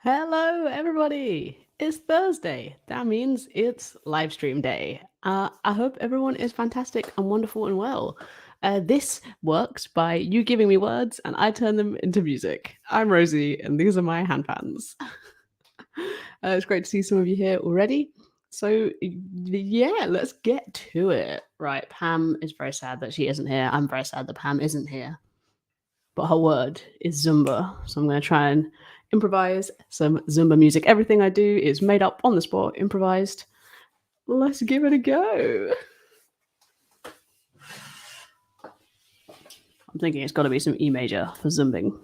Hello, everybody! It's Thursday. That means it's live stream day. I hope everyone is fantastic and wonderful and well. This works by you giving me words and I turn them into music. I'm Rosie, and these are my handpans. It's great to see some of you here already. So, yeah, let's get to it. Right, Pam is very sad that she isn't here. I'm very sad that Pam isn't here. But her word is Zumba. So I'm going to try and improvise some Zumba music. Everything I do is made up on the spot, improvised. Let's give it a go. I'm thinking it's got to be some E major for Zumbing.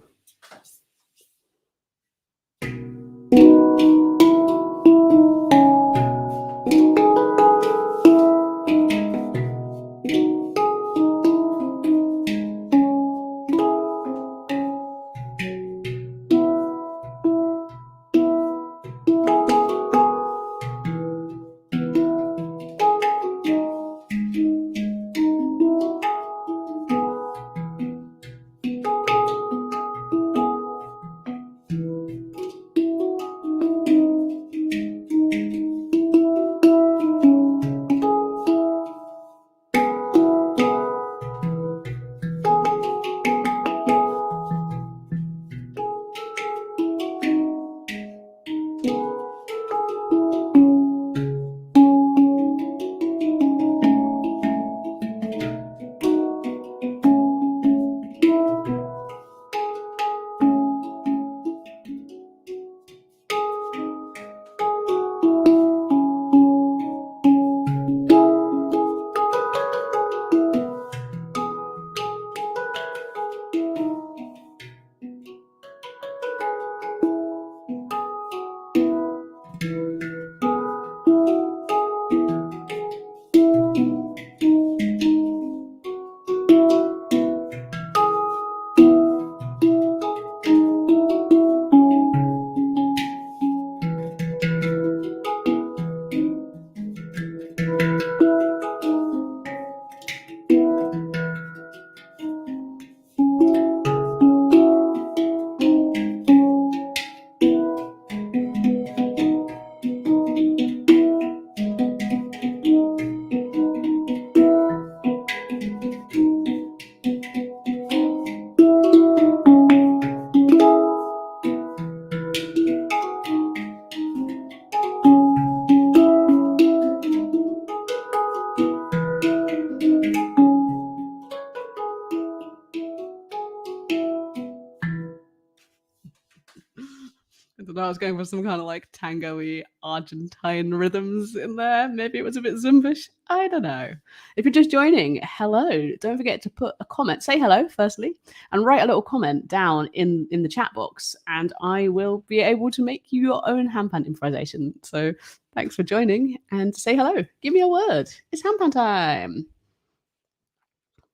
I don't know, I was going for some kind of like tango-y Argentine rhythms in there. Maybe it was a bit Zumbish. I don't know. If you're just joining, hello. Don't forget to put a comment. Say hello, firstly, and write a little comment down in the chat box, and I will be able to make you your own handpan improvisation. So thanks for joining, and say hello. Give me a word. It's handpan time.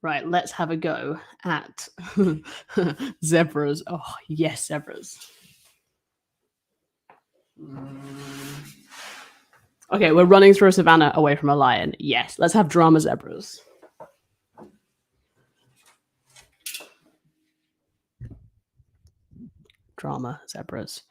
Right, let's have a go at zebras. Oh, yes, zebras. Okay, we're running through a savannah away from a lion. Yes, let's have drama zebras. Drama zebras.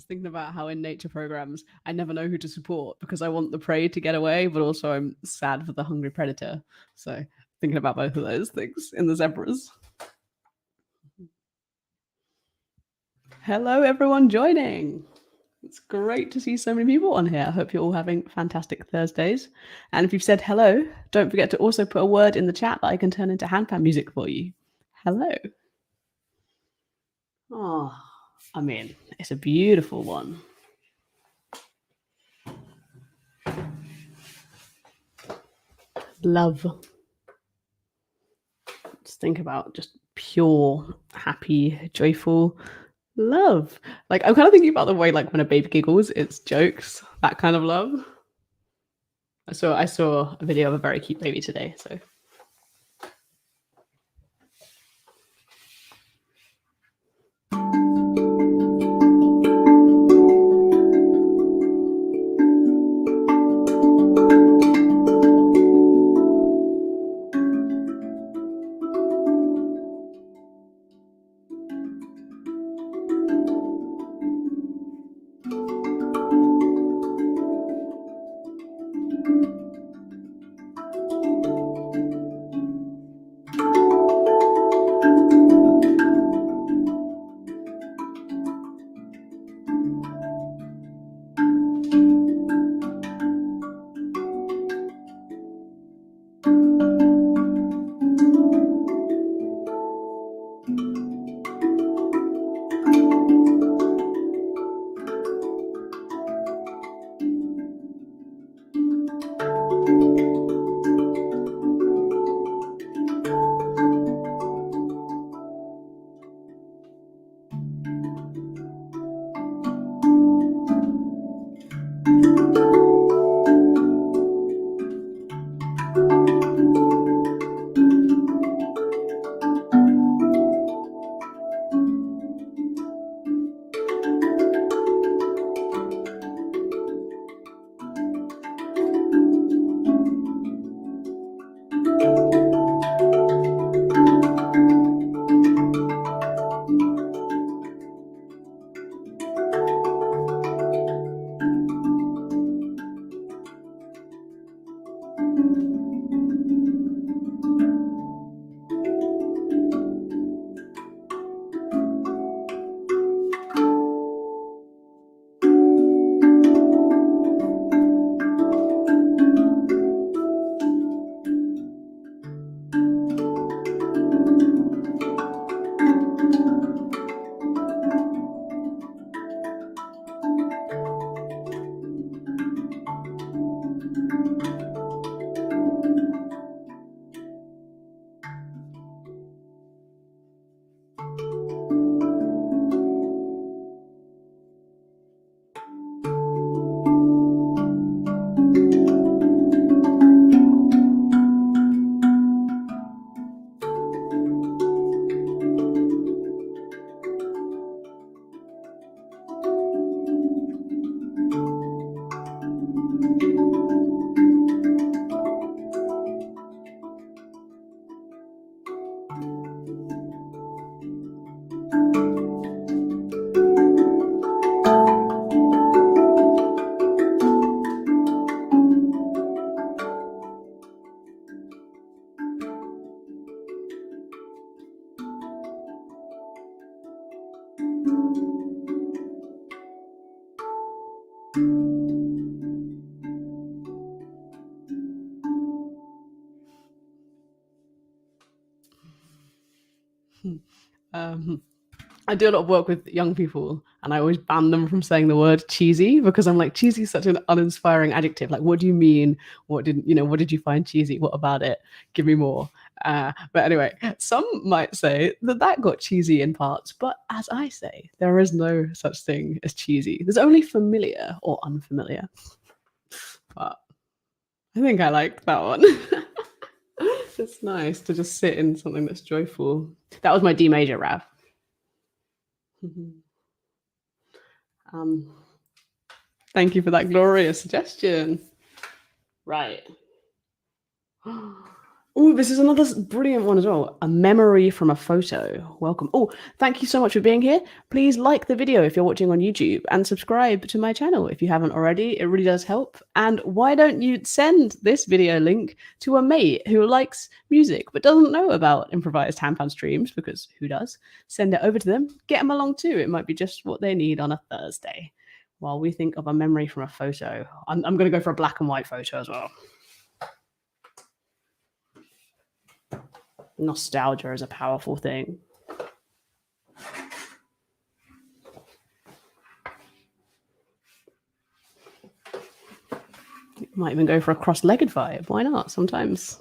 thinking about how in nature programs, I never know who to support because I want the prey to get away, but also I'm sad for the hungry predator. So thinking about both of those things in the zebras. Hello, everyone joining. It's great to see so many people on here. I hope you're all having fantastic Thursdays. And if you've said hello, don't forget to also put a word in the chat that I can turn into handpan music for you. Hello. Oh, I mean, it's a beautiful one. Love. Just think about just pure, happy, joyful love. Like, I'm kind of thinking about the way, like, when a baby giggles, it's jokes, that kind of love. I saw a video of a very cute baby today, so. I do a lot of work with young people, and I always ban them from saying the word cheesy because I'm like, cheesy is such an uninspiring adjective. Like, what do you mean? What did you find cheesy? What about it? Give me more. But anyway, some might say that got cheesy in parts, but as I say, there is no such thing as cheesy. There's only familiar or unfamiliar. But I think I like that one. It's nice to just sit in something that's joyful. That was my D major, Rav. Thank you for that glorious suggestion. Right. Oh, this is another brilliant one as well. A memory from a photo. Welcome. Oh, thank you so much for being here. Please like the video if you're watching on YouTube and subscribe to my channel if you haven't already. It really does help. And why don't you send this video link to a mate who likes music but doesn't know about improvised handpan streams, because who does? Send it over to them. Get them along too. It might be just what they need on a Thursday. While we think of a memory from a photo, I'm going to go for a black and white photo as well. Nostalgia is a powerful thing. You might even go for a cross-legged vibe. Why not? Sometimes.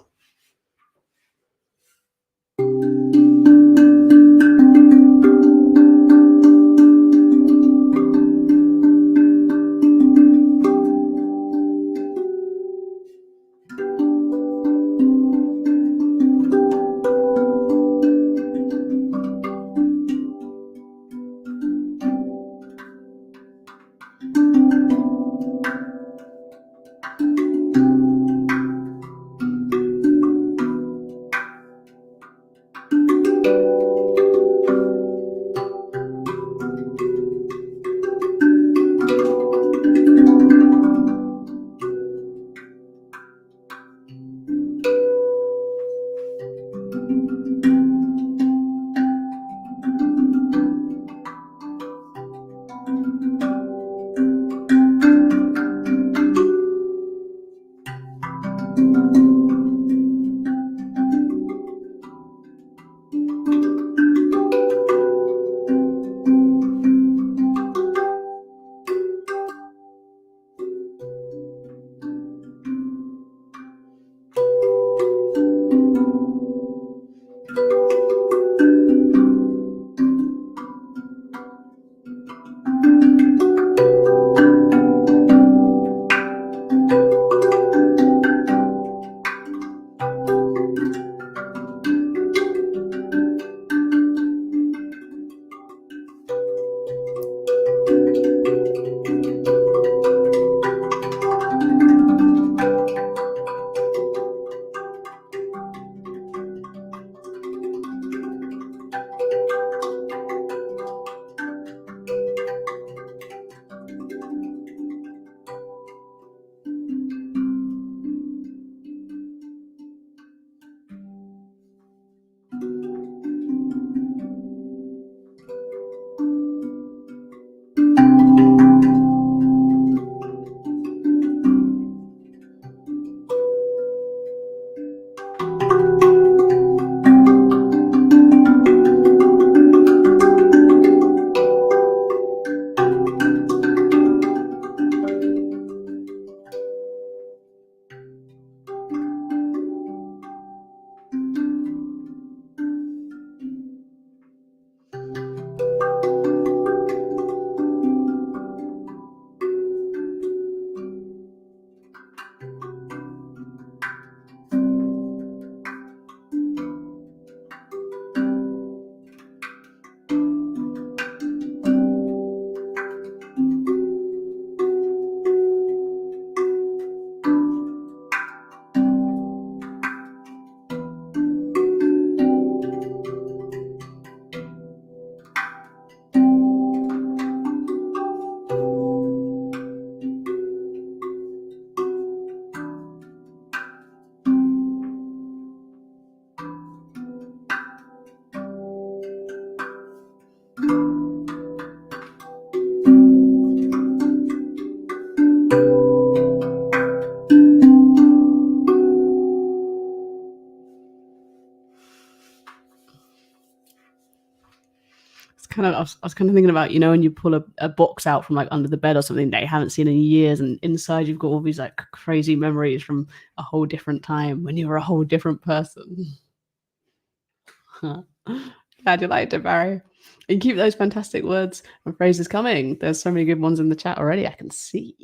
I was kind of thinking about, when you pull a box out from like under the bed or something that you haven't seen in years, and inside you've got all these like crazy memories from a whole different time when you were a whole different person. Glad you liked it, Barry. And keep those fantastic words and phrases coming. There's so many good ones in the chat already, I can see.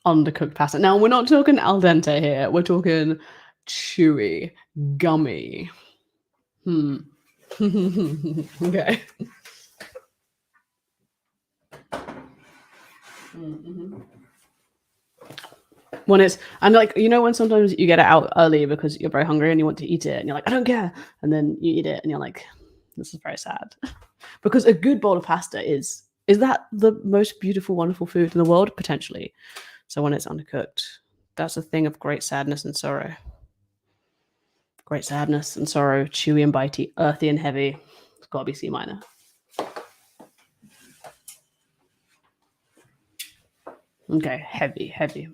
Undercooked pasta. Now, we're not talking al dente here. We're talking chewy, gummy. Okay. When it's and like when sometimes you get it out early because you're very hungry and you want to eat it and you're like, I don't care, and then you eat it and you're like, this is very sad. Because a good bowl of pasta is that the most beautiful, wonderful food in the world potentially. So when it's undercooked, that's a thing of great sadness and sorrow. Great sadness and sorrow, chewy and bitey, earthy and heavy. It's got to be C minor. Okay, heavy, heavy.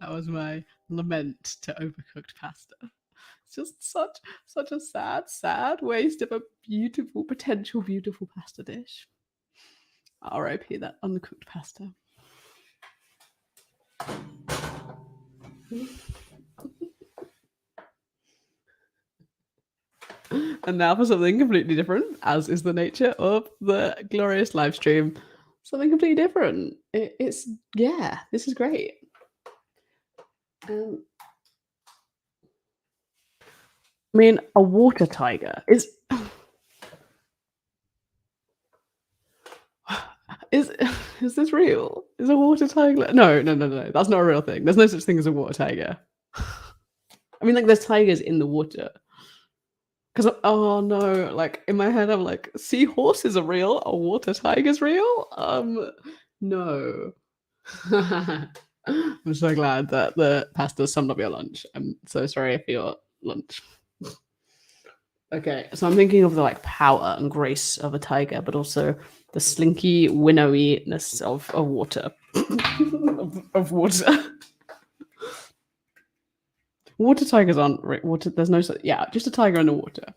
That was my lament to overcooked pasta. It's just such a sad waste of a beautiful, potential beautiful pasta dish. R.I.P. that undercooked pasta. And now for something completely different, as is the nature of the glorious live stream. Something completely different. It's yeah, this is great. I mean, a water tiger is is this real? Is a water tiger? No. That's not a real thing. There's no such thing as a water tiger. I mean, like, there's tigers in the water. Because oh no, like in my head, I'm like, seahorses are real. A water tiger's real. No. I'm so glad that the pasta summed up your lunch. I'm so sorry for your lunch. Okay, so I'm thinking of the like power and grace of a tiger, but also the slinky winnowiness of water. of water. Water tigers aren't water. There's no. Yeah, just a tiger in the water.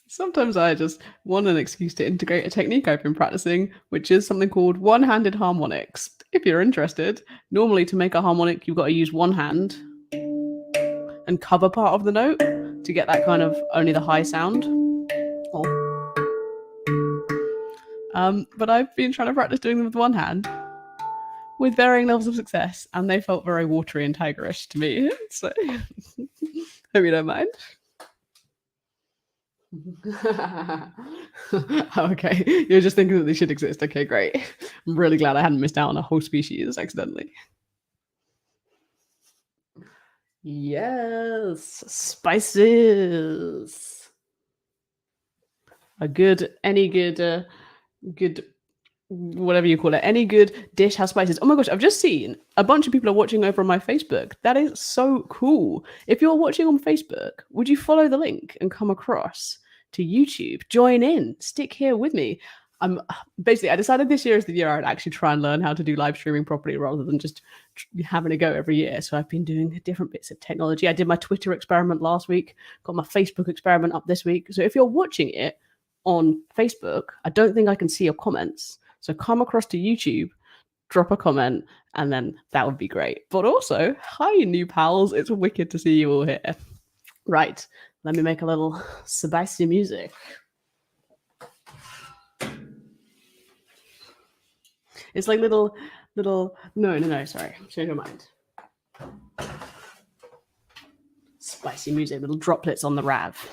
Sometimes I just want an excuse to integrate a technique I've been practicing, which is something called one-handed harmonics. If you're interested, normally to make a harmonic, you've got to use one hand and cover part of the note to get that kind of only the high sound. But I've been trying to practice doing them with one hand with varying levels of success, and they felt very watery and tigerish to me. So, hope you don't mind. Okay, you're just thinking that they should exist. Okay, great. I'm really glad I hadn't missed out on a whole species accidentally. Yes, spices. Any good whatever you call it, any good dish has spices. Oh my gosh, I've just seen a bunch of people are watching over on my Facebook. That is so cool. If you're watching on Facebook, would you follow the link and come across to YouTube? Join in, stick here with me. I decided this year is the year I'd actually try and learn how to do live streaming properly rather than just having a go every year. So I've been doing different bits of technology. I did my Twitter experiment last week, got my Facebook experiment up this week. So if you're watching it on Facebook, I don't think I can see your comments. So come across to YouTube, drop a comment, and then that would be great. But also, hi, new pals. It's wicked to see you all here. Right, let me make a little spicy music. It's like little, no, sorry. Change your mind. Spicy music, little droplets on the rav.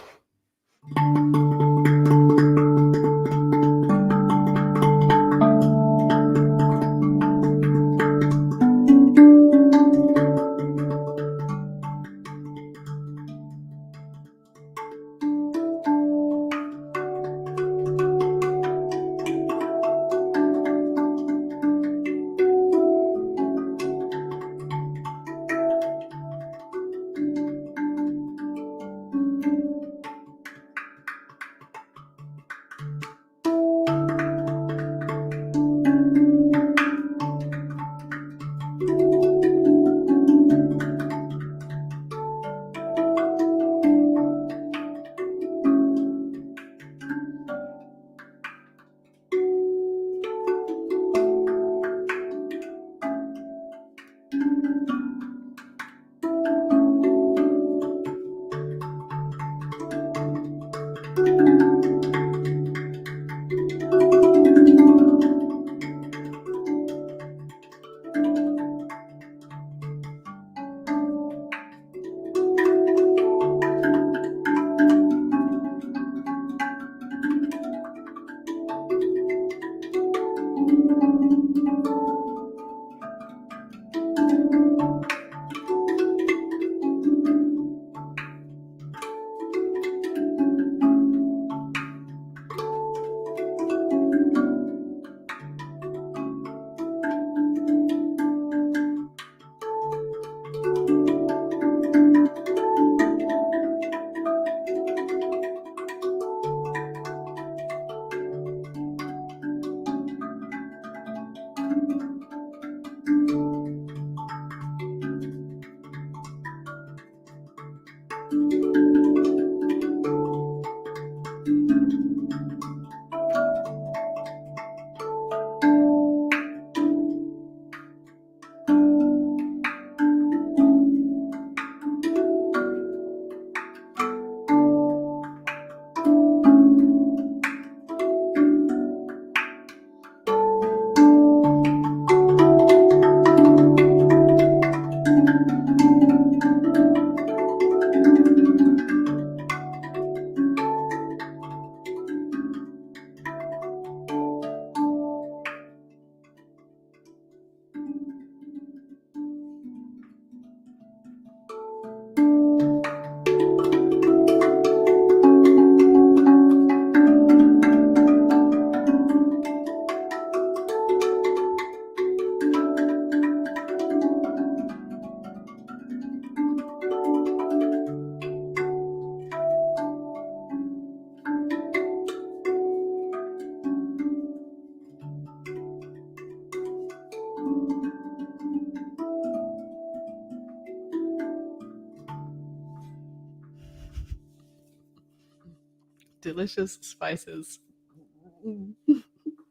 delicious spices.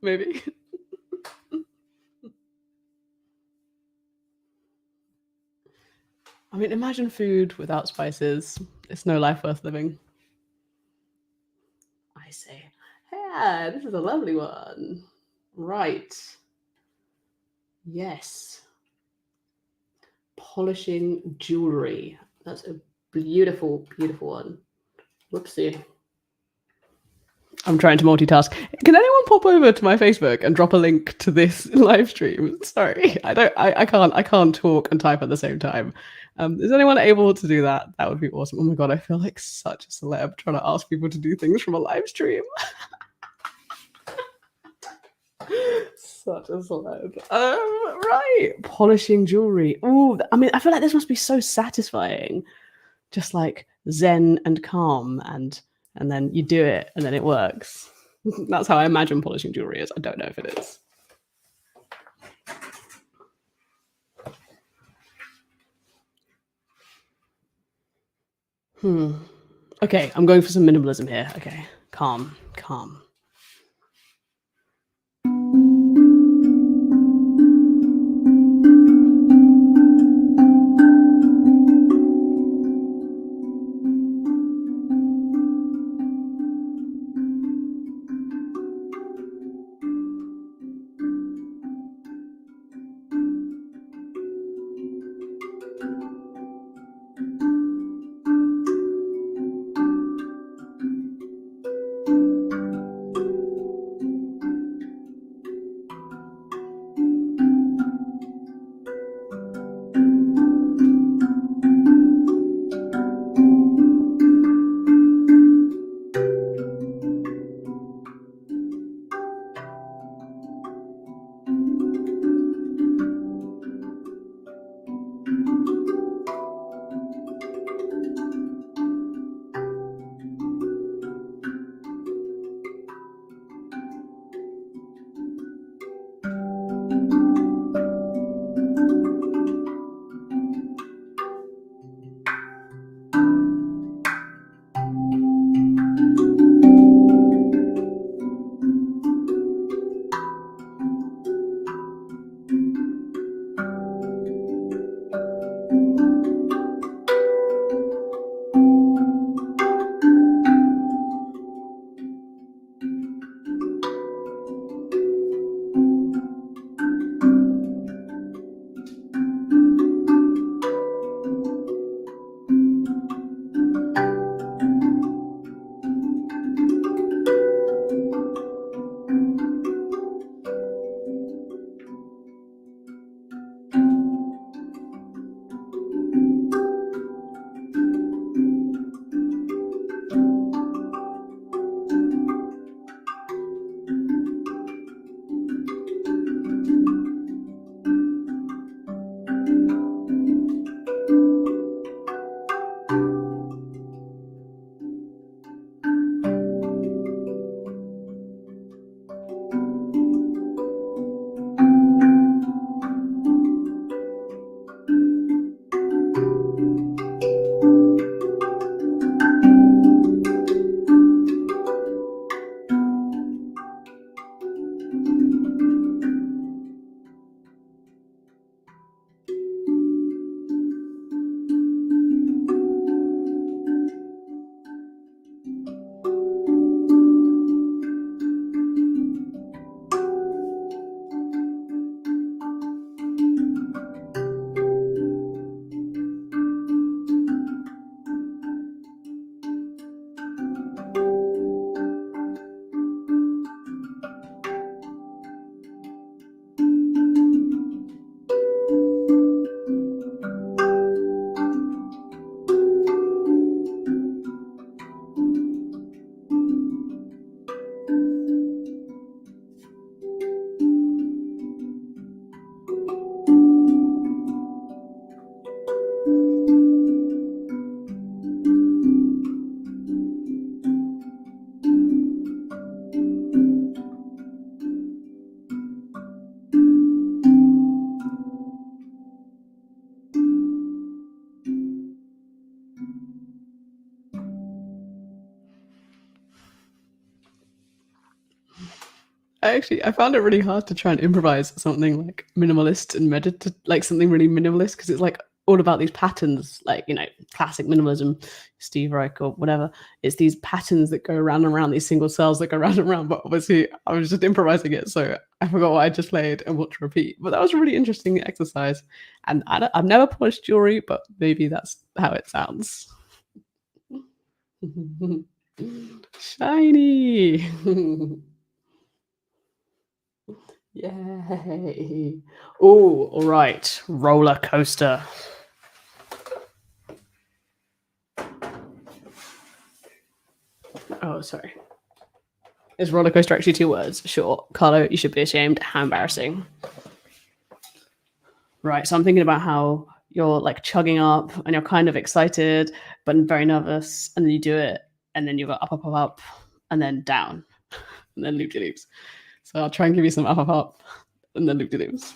Maybe. I mean, imagine food without spices. It's no life worth living. I say, yeah, this is a lovely one. Right. Yes. Polishing jewelry. That's a beautiful, beautiful one. Whoopsie. I'm trying to multitask. Can anyone pop over to my Facebook and drop a link to this live stream? Sorry, I can't talk and type at the same time. Is anyone able to do that? That would be awesome. Oh my god, I feel like such a celeb trying to ask people to do things from a live stream. Such a celeb. Right, polishing jewelry. Oh, I mean, I feel like this must be so satisfying. Just like zen and calm, and then you do it, and then it works. That's how I imagine polishing jewelry is. I don't know if it is. Okay, I'm going for some minimalism here. Okay, calm, calm. I found it really hard to try and improvise something like minimalist and meditative, like something really minimalist, because it's like all about these patterns, like, you know, classic minimalism, Steve Reich or whatever. It's these patterns that go around and around, these single cells that go round and round. But obviously, I was just improvising it, so I forgot what I just played and what to repeat. But that was a really interesting exercise, and I've never polished jewelry, but maybe that's how it sounds. Shiny. Yay. Oh, all right. Roller coaster. Oh, sorry. Is roller coaster actually 2 words? Sure. Carlo, you should be ashamed. How embarrassing. Right. So I'm thinking about how you're like chugging up and you're kind of excited, but very nervous. And then you do it. And then you go up, up, up, up, and then down, and then loop de loops. So I'll try and give you some up, up, up, and then loop de loops.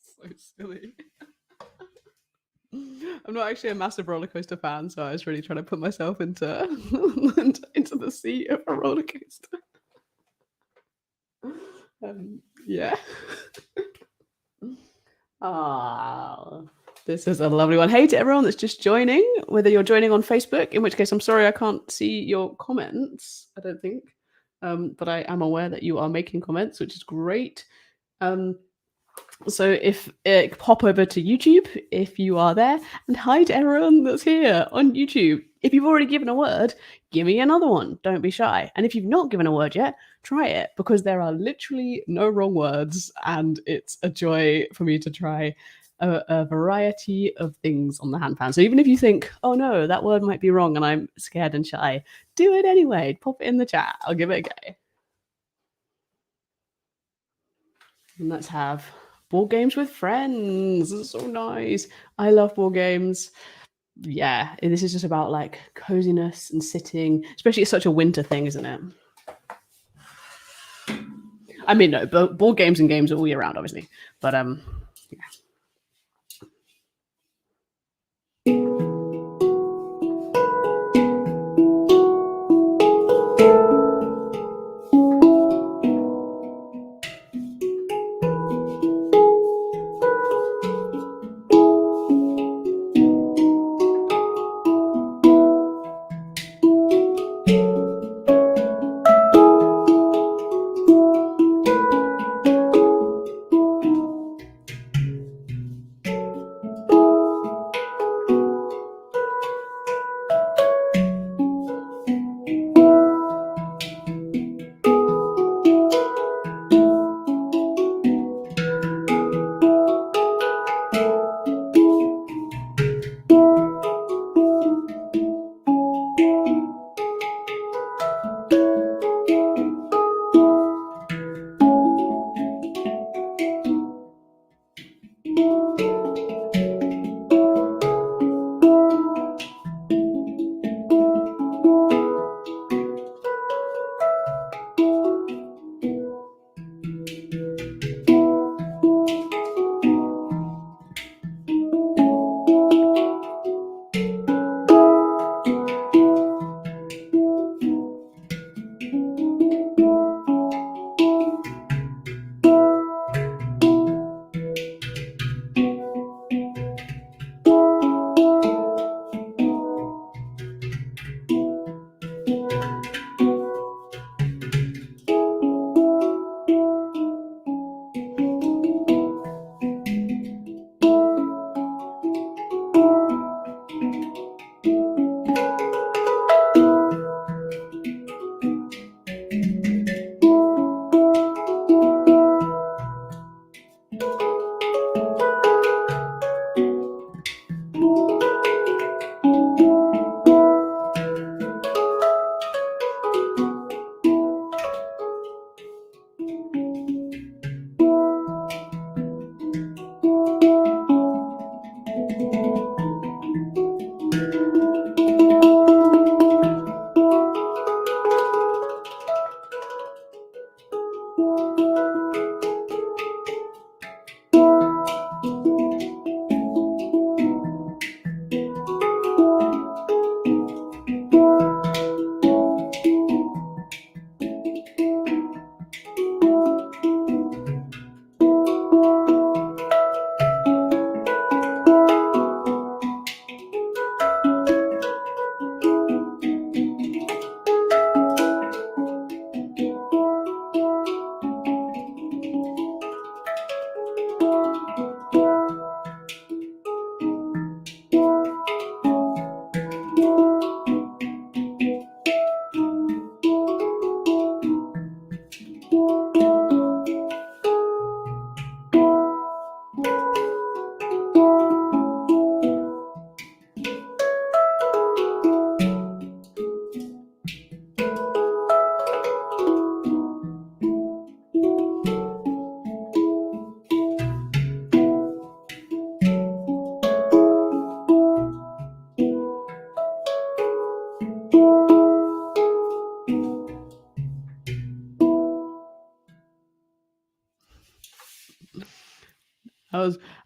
So silly. I'm not actually a massive roller coaster fan, so I was really trying to put myself into into the seat of a roller coaster. Yeah. Ah, this is a lovely one. Hey to everyone that's just joining, whether you're joining on Facebook, in which case I'm sorry I can't see your comments, I don't think. But I am aware that you are making comments, which is great. So if pop over to YouTube if you are there, and hi to everyone that's here on YouTube. If you've already given a word, give me another one. Don't be shy. And if you've not given a word yet, try it, because there are literally no wrong words, and it's a joy for me to try a variety of things on the handpan. So even if you think, oh no, that word might be wrong and I'm scared and shy, do it anyway. Pop it in the chat. I'll give it a go. And let's have board games with friends. It's so nice. I love board games. Yeah, this is just about like coziness and sitting, especially it's such a winter thing, isn't it? I mean, no, but board games and games are all year round, obviously. But yeah.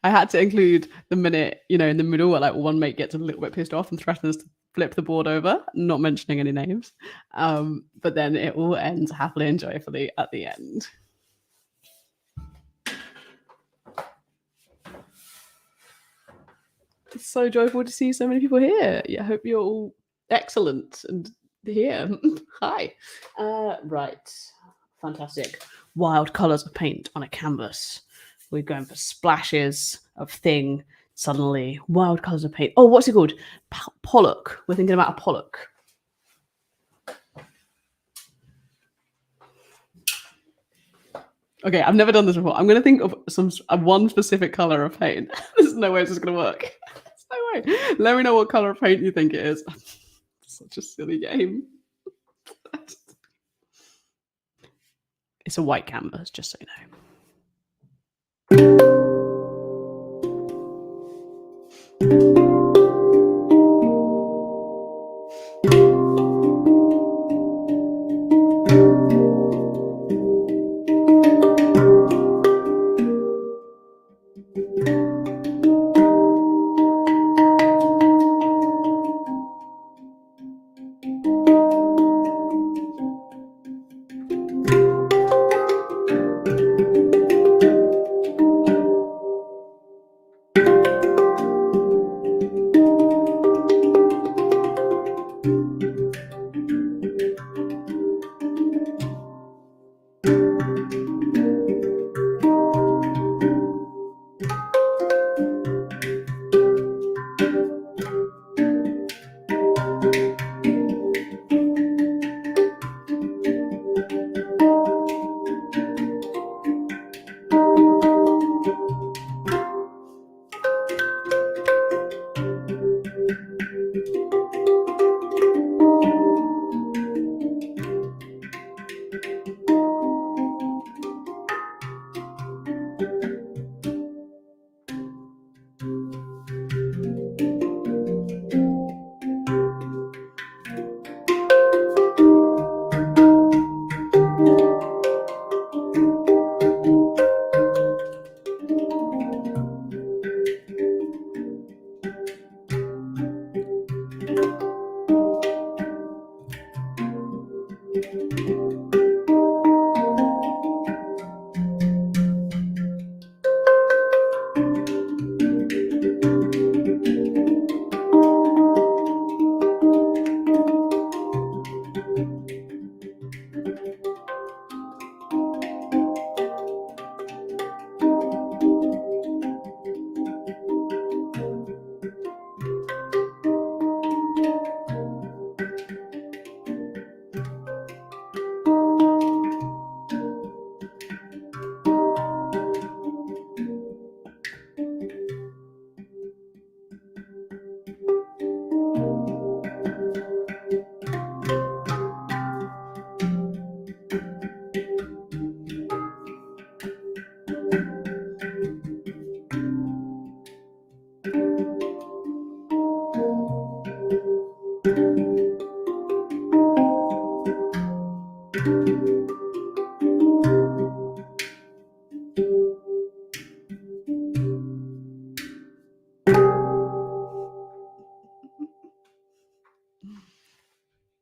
I had to include the minute, in the middle where like one mate gets a little bit pissed off and threatens to flip the board over, not mentioning any names. But then it all ends happily and joyfully at the end. It's so joyful to see so many people here. I hope you're all excellent and here. Hi. Right. Fantastic. Wild colours of paint on a canvas. We're going for splashes of thing. Suddenly, wild colours of paint. Oh, what's it called? Pollock. We're thinking about a pollock. Okay, I've never done this before. I'm going to think of one specific colour of paint. There's no way this is going to work. There's no way. Let me know what colour of paint you think it is. Such a silly game. It's a white canvas, just so you know.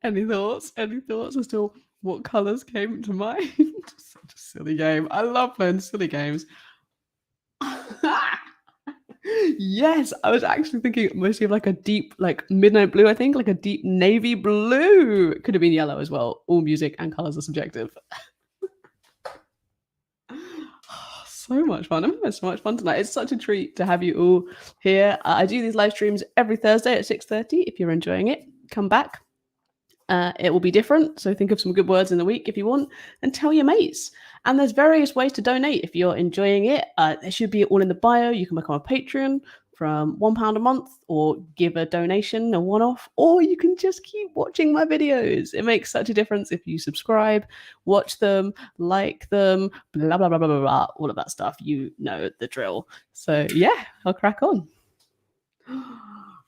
Any thoughts? Any thoughts as to what colours came to mind? Such a silly game. I love playing silly games. Yes, I was actually thinking mostly of like a deep, like midnight blue, I think, like a deep navy blue. It could have been yellow as well. All music and colours are subjective. So much fun. I'm having so much fun tonight. It's such a treat to have you all here. I do these live streams every Thursday at 6:30. If you're enjoying it, come back. It will be different. So think of some good words in the week if you want and tell your mates. And there's various ways to donate if you're enjoying it. There should be all in the bio. You can become a patron from £1 a month or give a donation, a one-off, or you can just keep watching my videos. It makes such a difference if you subscribe, watch them, like them, blah, blah, blah, blah, blah, blah, all of that stuff. You know the drill. So yeah, I'll crack on.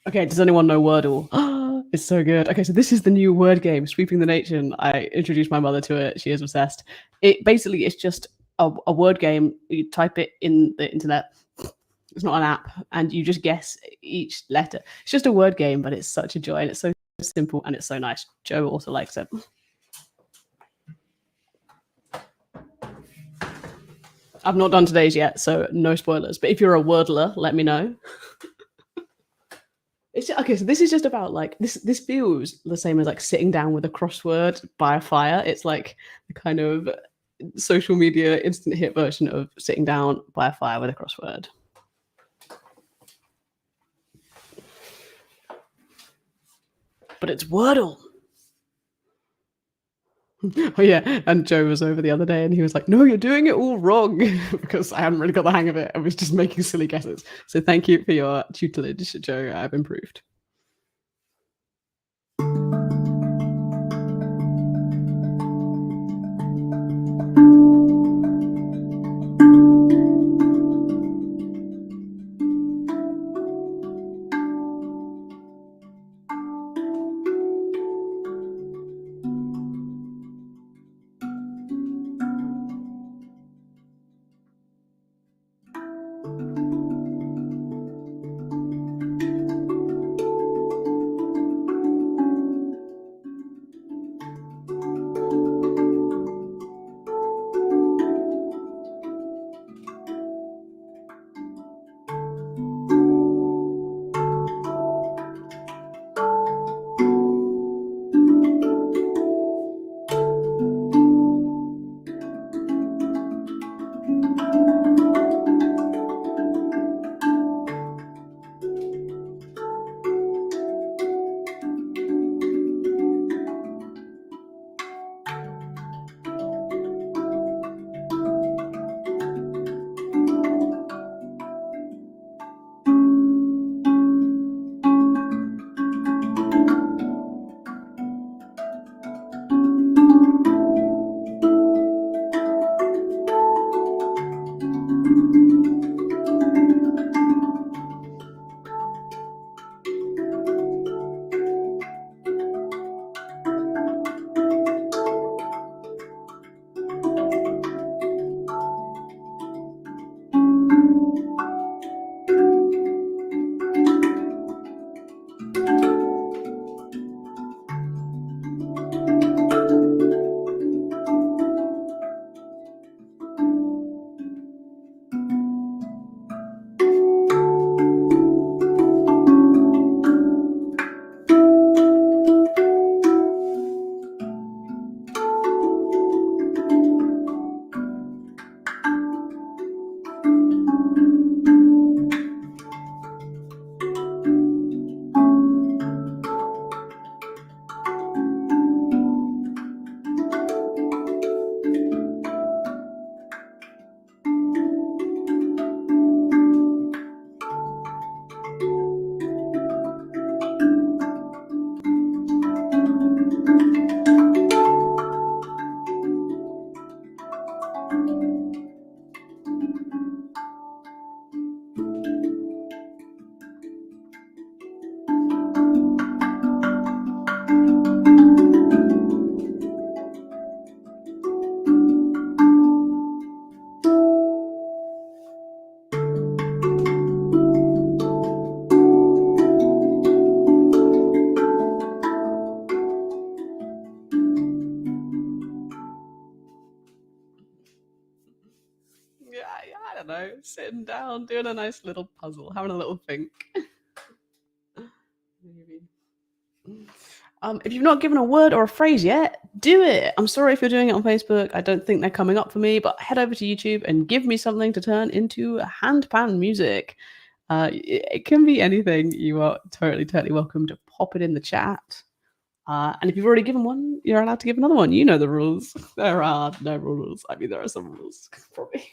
Okay, does anyone know Wordle? It's so good. Okay, so this is the new word game, Sweeping the Nation. I introduced my mother to it. She is obsessed. It basically is just a word game. You type it in the internet. It's not an app, and you just guess each letter. It's just a word game, but it's such a joy, and it's so simple, and it's so nice. Joe also likes it. I've not done today's yet, so no spoilers. But if you're a wordler, let me know. It's just, okay, so this is just about like this feels the same as like sitting down with a crossword by a fire. It's like the kind of social media instant hit version of sitting down by a fire with a crossword. But it's Wordle. Oh yeah, and Joe was over the other day and he was like, no, you're doing it all wrong, because I hadn't really got the hang of it. I was just making silly guesses. So thank you for your tutelage, Joe. I've improved. don't know, sitting down, doing a nice little puzzle, having a little think. Maybe. If you've not given a word or a phrase yet, do it. I'm sorry if you're doing it on Facebook. I don't think they're coming up for me, but head over to YouTube and give me something to turn into handpan music. It can be anything. You are totally welcome to pop it in the chat. And if you've already given one, you're allowed to give another one. You know the rules. There are no rules. I mean, there are some rules, probably.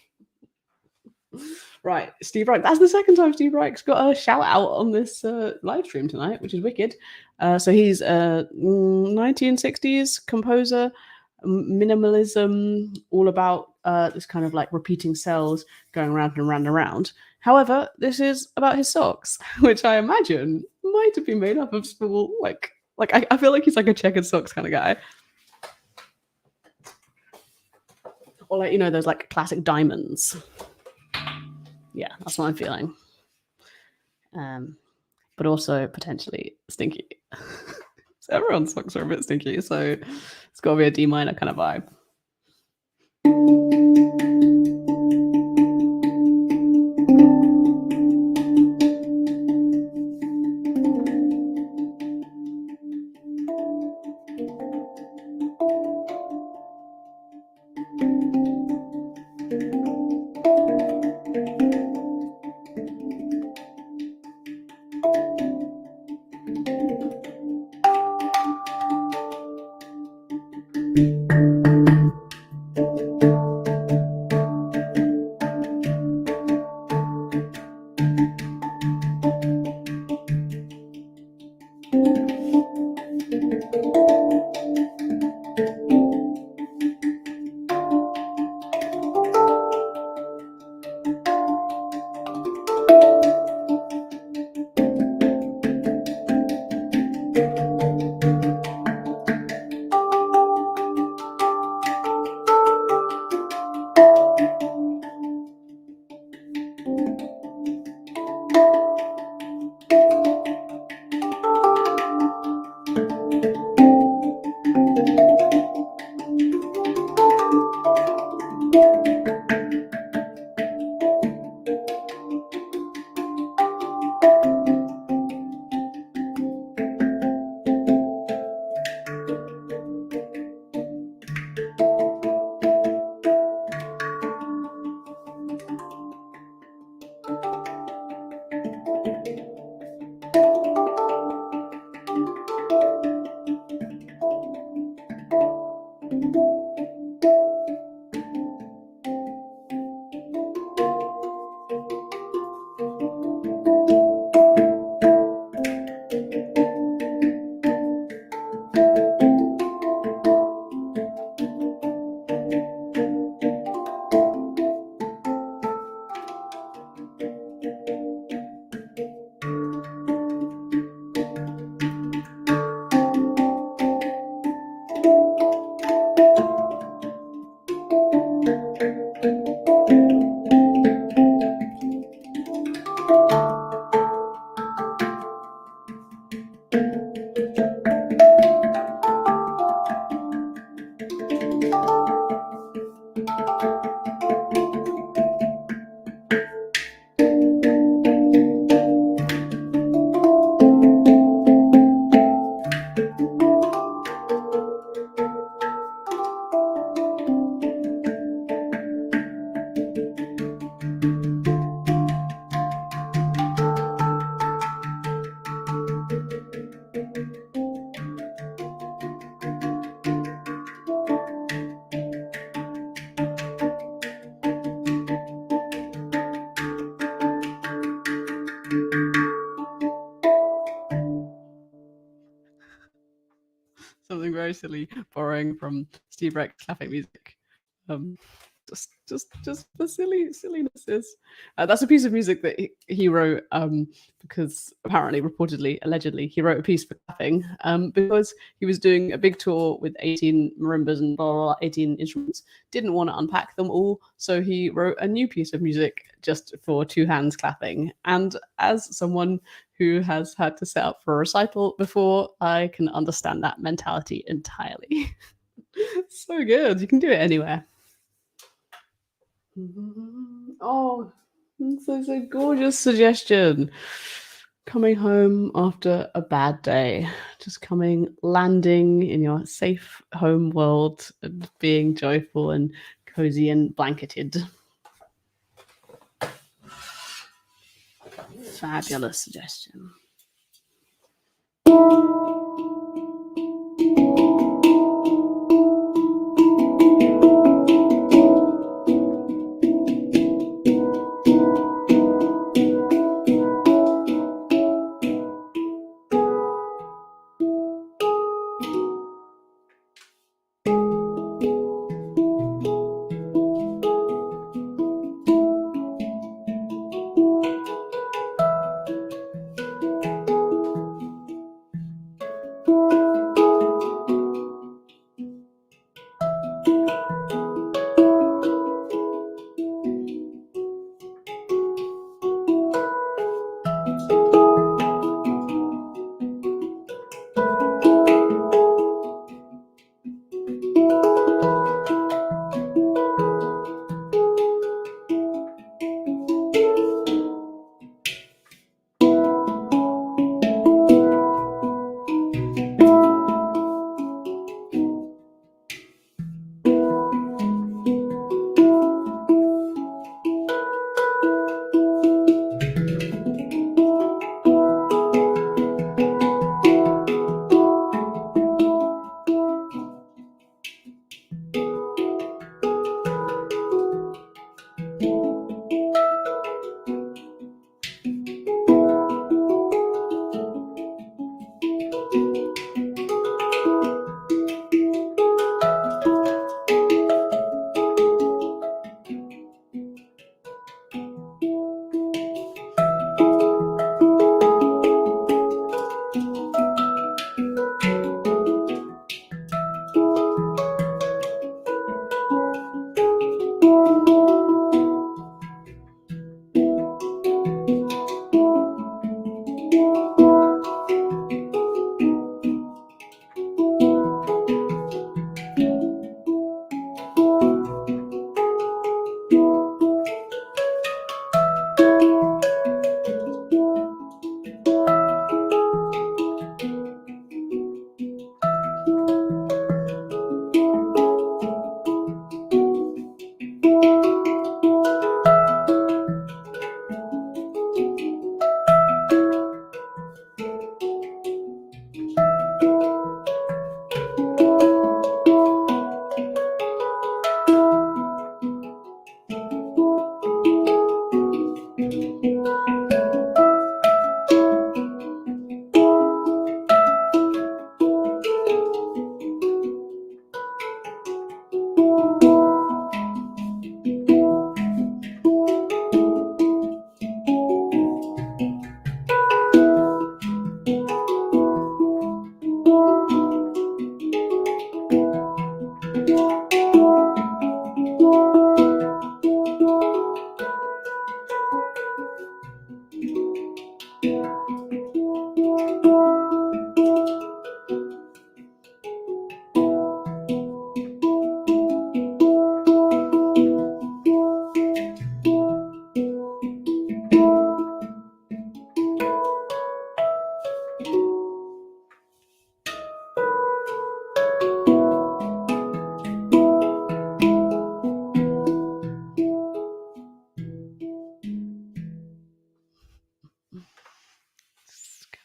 Right, Steve Reich. That's the second time Steve Reich's got a shout out on this live stream tonight, which is wicked. So he's a 1960s composer, minimalism, all about this kind of like repeating cells going around and around and around. However, this is about his socks, which I imagine might have been made up of small, like I feel like he's like a checkered socks kind of guy. Or like, you know, those like classic diamonds. Yeah, that's what I'm feeling. But also potentially stinky. So everyone's socks are a bit stinky, so it's got to be a D minor kind of vibe. Something very silly, borrowing from Steve Reich's clapping music. Just the sillinesses. That's a piece of music that he wrote because apparently, reportedly, allegedly, he wrote a piece for clapping because he was doing a big tour with 18 marimbas and blah, blah, blah, 18 instruments. Didn't want to unpack them all, so he wrote a new piece of music just for two hands clapping. And as someone who has had to set up for a recital before, I can understand that mentality entirely. So good. You can do it anywhere. Oh, it's a gorgeous suggestion. Coming home after a bad day, just landing in your safe home world and being joyful and cozy and blanketed. Fabulous suggestion.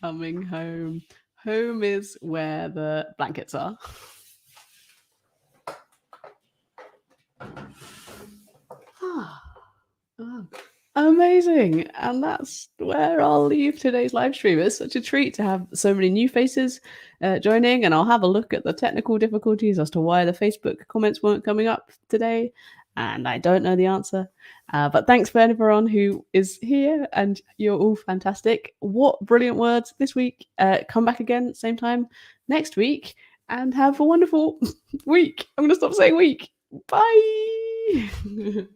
Coming home. Home is where the blankets are. Oh, amazing. And that's where I'll leave today's live stream. It's such a treat to have so many new faces joining, and I'll have a look at the technical difficulties as to why the Facebook comments weren't coming up today. And I don't know the answer. But thanks for everyone who is here, and you're all fantastic. What brilliant words this week. Come back again, same time next week, and have a wonderful week. I'm going to stop saying week. Bye.